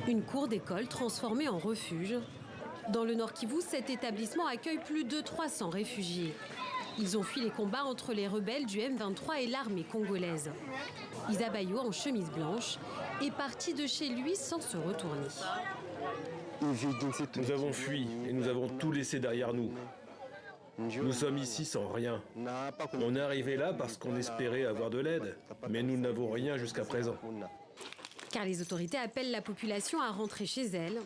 Une cour d'école transformée en refuge. Dans le Nord Kivu, cet établissement accueille plus de 300 réfugiés. Ils ont fui les combats entre les rebelles du M23 et l'armée congolaise. Isa Bayo, en chemise blanche, est parti de chez lui sans se retourner. Nous avons fui et nous avons tout laissé derrière nous. Nous sommes ici sans rien. On est arrivé là parce qu'on espérait avoir de l'aide, mais nous n'avons rien jusqu'à présent. Car les autorités appellent la population à rentrer chez elle.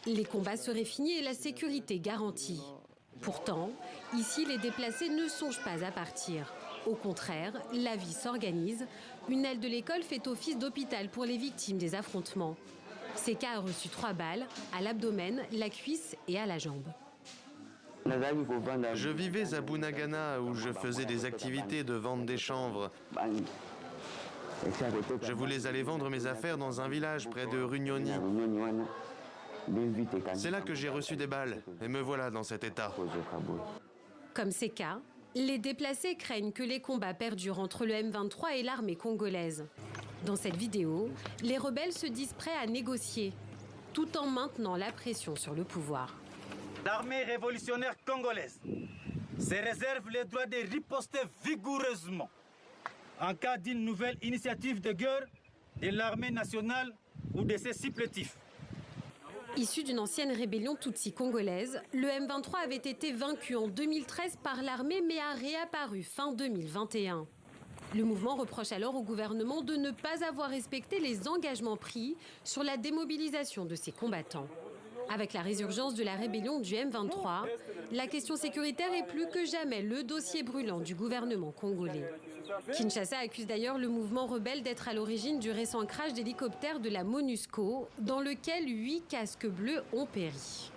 Les combats seraient finis et la sécurité garantie. Pourtant, ici, les déplacés ne songent pas à partir. Au contraire, la vie s'organise. Une aile de l'école fait office d'hôpital pour les victimes des affrontements. Seka a reçu 3 balles, à l'abdomen, la cuisse et à la jambe. Je vivais à Bunagana où je faisais des activités de vente des chanvres. Je voulais aller vendre mes affaires dans un village près de Runyoni. C'est là que j'ai reçu des balles et me voilà dans cet état. Comme Seka, les déplacés craignent que les combats perdurent entre le M23 et l'armée congolaise. Dans cette vidéo, les rebelles se disent prêts à négocier, tout en maintenant la pression sur le pouvoir. L'armée révolutionnaire congolaise se réserve le droit de riposter vigoureusement en cas d'une nouvelle initiative de guerre de l'armée nationale ou de ses supplétifs. Issu d'une ancienne rébellion tutsi congolaise, le M23 avait été vaincu en 2013 par l'armée mais a réapparu fin 2021. Le mouvement reproche alors au gouvernement de ne pas avoir respecté les engagements pris sur la démobilisation de ses combattants. Avec la résurgence de la rébellion du M23, la question sécuritaire est plus que jamais le dossier brûlant du gouvernement congolais. Kinshasa accuse d'ailleurs le mouvement rebelle d'être à l'origine du récent crash d'hélicoptère de la MONUSCO, dans lequel 8 casques bleus ont péri.